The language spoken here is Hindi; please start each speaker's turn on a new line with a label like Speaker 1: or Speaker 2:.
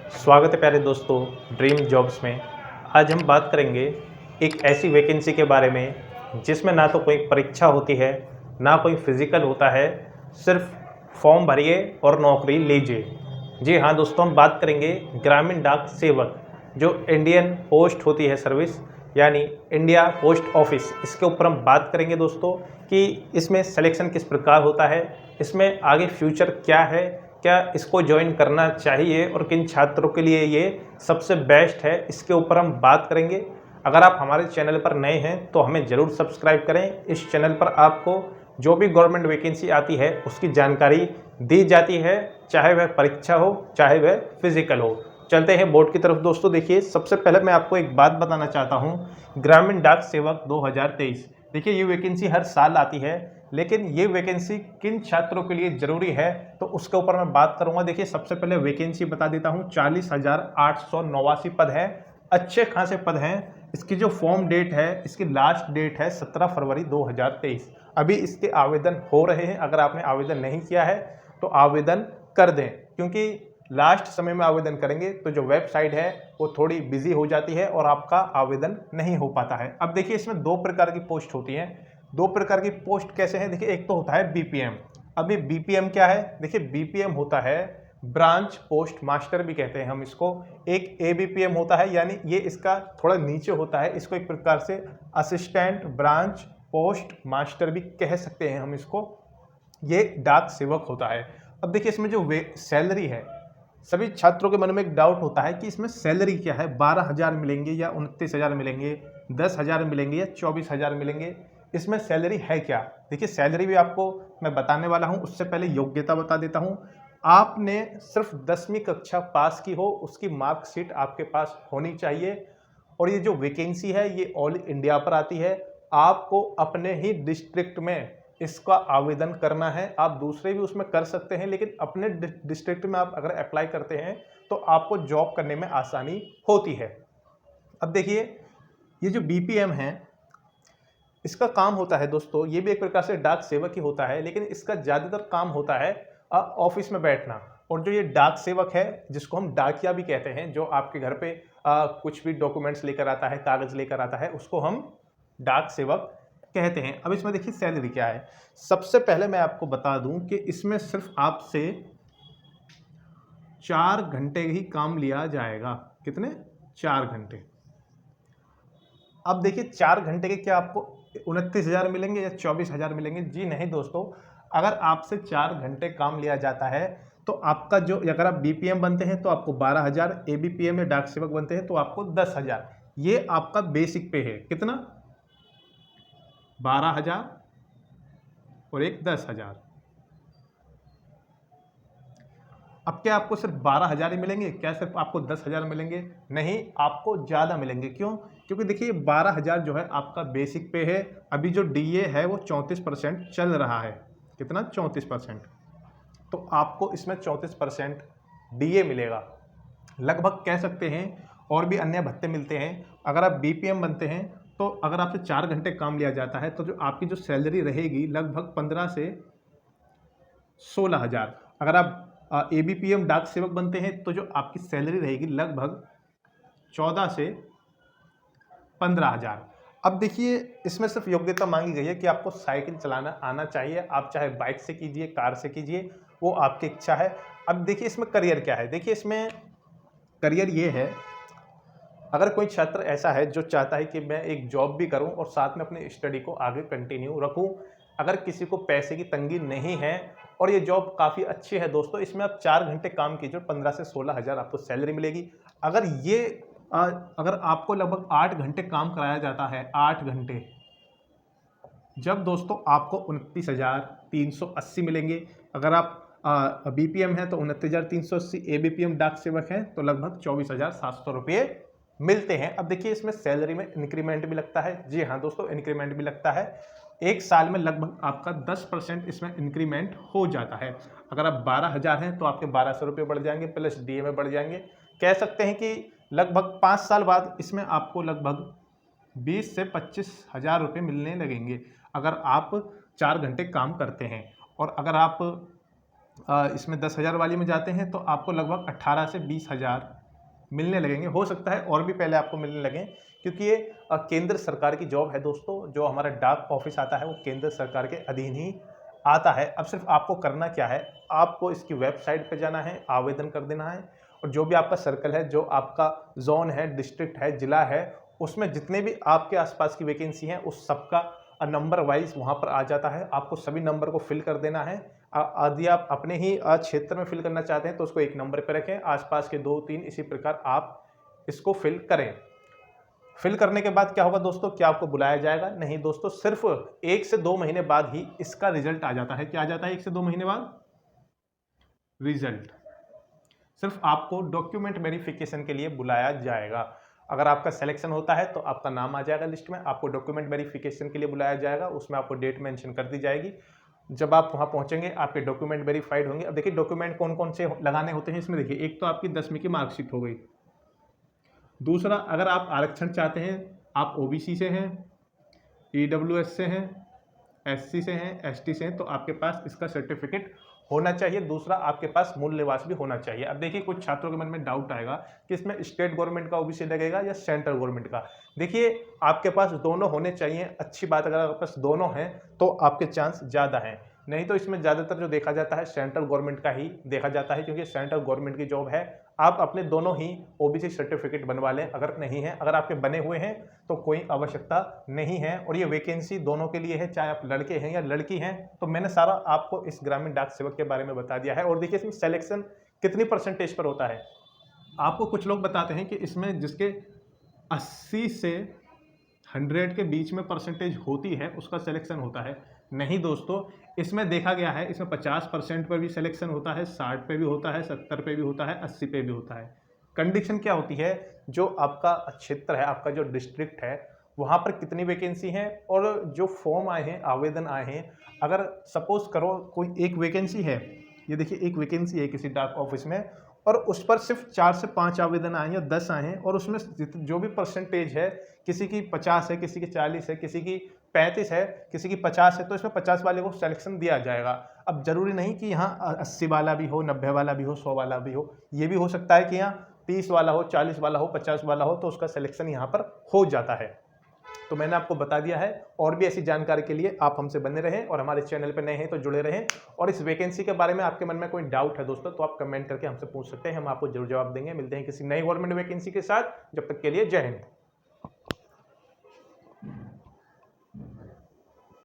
Speaker 1: स्वागत है प्यारे दोस्तों ड्रीम जॉब्स में। आज हम बात करेंगे एक ऐसी वैकेंसी के बारे में जिसमें ना तो कोई परीक्षा होती है, ना कोई फिजिकल होता है, सिर्फ फॉर्म भरिए और नौकरी लीजिए। जी हाँ दोस्तों, हम बात करेंगे ग्रामीण डाक सेवक, जो इंडियन पोस्ट होती है सर्विस, यानी इंडिया पोस्ट ऑफिस। इसके ऊपर हम बात करेंगे दोस्तों कि इसमें सिलेक्शन किस प्रकार होता है, इसमें आगे फ्यूचर क्या है, क्या इसको ज्वाइन करना चाहिए और किन छात्रों के लिए ये सबसे बेस्ट है, इसके ऊपर हम बात करेंगे। अगर आप हमारे चैनल पर नए हैं तो हमें ज़रूर सब्सक्राइब करें। इस चैनल पर आपको जो भी गवर्नमेंट वैकेंसी आती है उसकी जानकारी दी जाती है, चाहे वह परीक्षा हो चाहे वह फिजिकल हो। चलते हैं बोर्ड की तरफ दोस्तों। देखिए, सबसे पहले मैं आपको एक बात बताना चाहता हूँ, ग्रामीण डाक सेवक 2023। देखिए, ये वैकेंसी हर साल आती है, लेकिन ये वैकेंसी किन छात्रों के लिए जरूरी है तो उसके ऊपर मैं बात करूंगा। देखिए, सबसे पहले वैकेंसी बता देता हूं, 40,889 पद है, अच्छे खासे पद हैं। इसकी जो फॉर्म डेट है, इसकी लास्ट डेट है 17 फरवरी 2023। अभी इसके आवेदन हो रहे हैं। अगर आपने आवेदन नहीं किया है तो आवेदन कर दें, क्योंकि लास्ट समय में आवेदन करेंगे तो जो वेबसाइट है वो थोड़ी बिजी हो जाती है और आपका आवेदन नहीं हो पाता है। अब देखिए, इसमें दो प्रकार की पोस्ट होती हैं। दो प्रकार की पोस्ट कैसे हैं? देखिए, एक तो होता है बीपीएम। अभी बीपीएम क्या है? देखिए, बीपीएम होता है ब्रांच पोस्ट मास्टर भी कहते हैं हम इसको। एक एबीपीएम होता है, यानी ये इसका थोड़ा नीचे होता है, इसको एक प्रकार से असिस्टेंट ब्रांच पोस्ट मास्टर भी कह सकते हैं हम इसको। ये डाक सेवक होता है। अब देखिए, इसमें जो सैलरी है, सभी छात्रों के मन में एक डाउट होता है कि इसमें सैलरी क्या है, 12,000 मिलेंगे या 29,000 मिलेंगे, 10,000 मिलेंगे या 24,000 मिलेंगे, इसमें सैलरी है क्या? देखिए, सैलरी भी आपको मैं बताने वाला हूं, उससे पहले योग्यता बता देता हूं। आपने सिर्फ 10वीं कक्षा पास की हो, उसकी मार्कशीट आपके पास होनी चाहिए। और ये जो वैकेंसी है ये ऑल इंडिया पर आती है। आपको अपने ही डिस्ट्रिक्ट में इसका आवेदन करना है। आप दूसरे भी उसमें कर सकते हैं, लेकिन अपने डिस्ट्रिक्ट में आप अगर अप्लाई करते हैं तो आपको जॉब करने में आसानी होती है। अब देखिए, ये जो बीपीएम है, इसका काम होता है दोस्तों, ये भी एक प्रकार से डाक सेवक ही होता है, लेकिन इसका ज़्यादातर काम होता है ऑफिस में बैठना। और जो ये डाक सेवक है, जिसको हम डाकिया भी कहते हैं, जो आपके घर पे कुछ भी डॉक्यूमेंट्स लेकर आता है, कागज़ लेकर आता है, उसको हम डाक सेवक कहते हैं। अब इसमें देखिए सैलरी क्या है। सबसे पहले मैं आपको बता दूं कि इसमें सिर्फ आपसे 4 घंटे ही काम लिया जाएगा। कितने? 4 घंटे। अब देखिए, 4 घंटे के क्या आपको 29,000 मिलेंगे या 24,000 मिलेंगे? जी नहीं दोस्तों, अगर आपसे 4 घंटे काम लिया जाता है तो आपका जो, अगर आप बीपीएम बनते हैं तो आपको 12,000, एबीपीएम या डाक सेवक बनते हैं तो आपको 10,000। ये आपका बेसिक पे है। कितना? 12,000 और एक 10,000। अब क्या आपको सिर्फ 12,000 ही मिलेंगे? क्या सिर्फ आपको 10,000 मिलेंगे? नहीं, आपको ज़्यादा मिलेंगे। क्यों? क्योंकि देखिए, 12,000 जो है आपका बेसिक पे है। अभी जो डीए है वो 34% चल रहा है। कितना? 34%। तो आपको इसमें 34% डीए मिलेगा। लगभग कह सकते हैं और भी अन्य भत्ते मिलते हैं। अगर आप बीपीएम बनते हैं तो अगर आपसे 4 घंटे काम लिया जाता है तो जो आपकी जो सैलरी रहेगी लगभग 15 से 16,000। अगर आप एबीपीएम डाक सेवक बनते हैं तो जो आपकी सैलरी रहेगी लगभग 14 से 15,000। अब देखिए, इसमें सिर्फ योग्यता मांगी गई है कि आपको साइकिल चलाना आना चाहिए। आप चाहे बाइक से कीजिए, कार से कीजिए, वो आपकी इच्छा है। अब देखिए, इसमें करियर क्या है। देखिए, इसमें करियर ये है, अगर कोई छात्र ऐसा है जो चाहता है कि मैं एक जॉब भी करूं और साथ में अपनी स्टडी को आगे कंटिन्यू रखूं, अगर किसी को पैसे की तंगी नहीं है और ये जॉब काफ़ी अच्छी है दोस्तों, इसमें आप 4 घंटे काम कीजिए, 15 से 16,000 आपको सैलरी मिलेगी। अगर ये अगर आपको लगभग 8 घंटे काम कराया जाता है, 8 घंटे, जब दोस्तों आपको 29,380 मिलेंगे। अगर आप बीपीएम है तो 29,380, एबीपीएम डाक सेवक है तो लगभग 24,700 रुपये मिलते हैं। अब देखिए, इसमें सैलरी में इंक्रीमेंट भी लगता है। जी हाँ दोस्तों, इंक्रीमेंट भी लगता है। एक साल में लगभग आपका 10% इसमें इंक्रीमेंट हो जाता है। अगर आप 12,000 हैं तो आपके 1,200 रुपये बढ़ जाएंगे, प्लस डीए में बढ़ जाएंगे। कह सकते हैं कि लगभग 5 साल बाद इसमें आपको लगभग 20 से 25,000 रुपये मिलने लगेंगे, अगर आप 4 घंटे काम करते हैं। और अगर आप इसमें 10,000 वाली में जाते हैं तो आपको लगभग 18 से 20,000 मिलने लगेंगे। हो सकता है और भी पहले आपको मिलने लगे, क्योंकि ये केंद्र सरकार की जॉब है दोस्तों। जो हमारा डाक ऑफिस आता है वो केंद्र सरकार के अधीन ही आता है। अब सिर्फ आपको करना क्या है, आपको इसकी वेबसाइट पे जाना है, आवेदन कर देना है, और जो भी आपका सर्कल है, जो आपका जोन है, डिस्ट्रिक्ट है, जिला है, उसमें जितने भी आपके आसपास की वैकेंसी हैं उस सबका नंबर वाइज वहाँ पर आ जाता है। आपको सभी नंबर को फिल कर देना है। यदि आप अपने ही क्षेत्र में फिल करना चाहते हैं तो उसको एक नंबर पर रखें, आसपास के 2-3 इसी प्रकार आप इसको फिल करें। फिल करने के बाद क्या होगा दोस्तों, क्या आपको बुलाया जाएगा? नहीं दोस्तों, सिर्फ 1 से 2 महीने बाद ही इसका रिजल्ट आ जाता है। क्या आ जाता है 1 से 2 महीने बाद? रिजल्ट। सिर्फ आपको डॉक्यूमेंट वेरिफिकेशन के लिए बुलाया जाएगा। अगर आपका सिलेक्शन होता है तो आपका नाम आ जाएगा लिस्ट में, आपको डॉक्यूमेंट वेरिफिकेशन के लिए बुलाया जाएगा, उसमें आपको डेट मेंशन कर दी जाएगी। जब आप वहाँ पहुँचेंगे आपके डॉक्यूमेंट वेरीफाइड होंगे। अब देखिए डॉक्यूमेंट कौन कौन से लगाने होते हैं इसमें। देखिए, एक तो आपकी 10वीं की मार्कशीट हो गई। दूसरा, अगर आप आरक्षण चाहते हैं, आप ओबीसी से हैं, ईडब्ल्यूएस से हैं, एससी से हैं, एसटी से हैं, तो आपके पास इसका सर्टिफिकेट होना चाहिए। दूसरा, आपके पास मूल निवास भी होना चाहिए। अब देखिए, कुछ छात्रों के मन में डाउट आएगा कि इसमें स्टेट गवर्नमेंट का ओबीसी लगेगा या सेंट्रल गवर्नमेंट का। देखिए, आपके पास दोनों होने चाहिए। अच्छी बात, अगर आपके पास दोनों हैं तो आपके चांस ज़्यादा हैं। नहीं तो इसमें ज़्यादातर जो देखा जाता है सेंट्रल गवर्नमेंट का ही देखा जाता है, क्योंकि सेंट्रल गवर्नमेंट की जॉब है। आप अपने दोनों ही ओबीसी सर्टिफिकेट बनवा लें अगर नहीं है। अगर आपके बने हुए हैं तो कोई आवश्यकता नहीं है, और ये वैकेंसी दोनों के लिए है, चाहे आप लड़के हैं या लड़की हैं। तो मैंने सारा आपको इस ग्रामीण डाक सेवक के बारे में बता दिया है। और देखिए, इसमें सिलेक्शन कितनी परसेंटेज पर होता है। आपको कुछ लोग बताते हैं कि इसमें जिसके 80 से 100 के बीच में परसेंटेज होती है उसका सिलेक्शन होता है। नहीं दोस्तों, इसमें देखा गया है, इसमें 50% पर भी सिलेक्शन होता है, 60 पे भी होता है, 70 पे भी होता है, 80 पे भी होता है। कंडीशन क्या होती है, जो आपका क्षेत्र है, आपका जो डिस्ट्रिक्ट है, वहाँ पर कितनी वैकेंसी है, और जो फॉर्म आए हैं, आवेदन आए हैं, अगर सपोज करो कोई एक वैकेंसी है, ये देखिए एक वैकेंसी है किसी डाक ऑफिस में, और उस पर सिर्फ 4 से 5 आवेदन आए हैं या 10 आए हैं, और उसमें जो भी परसेंटेज है, किसी की 50 है, किसी की 40 है, किसी की 35 है, किसी की 50 है, तो इसमें 50 वाले को सिलेक्शन दिया जाएगा। अब जरूरी नहीं कि यहाँ 80 वाला भी हो, 90 वाला भी हो, 100 वाला भी हो। ये भी हो सकता है कि यहाँ 30 वाला हो, 40 वाला हो, 50 वाला हो, तो उसका सिलेक्शन यहाँ पर हो जाता है। तो मैंने आपको बता दिया है। और भी ऐसी जानकारी के लिए आप हमसे बने रहें, और हमारे चैनल पर नए हैं तो जुड़े रहें। और इस वैकेंसी के बारे में आपके मन में कोई डाउट है दोस्तों, तो आप कमेंट करके हमसे पूछ सकते हैं, हम आपको जरूर जवाब देंगे। मिलते हैं किसी नई गवर्नमेंट वैकेंसी के साथ, जब तक के लिए जय हिंद।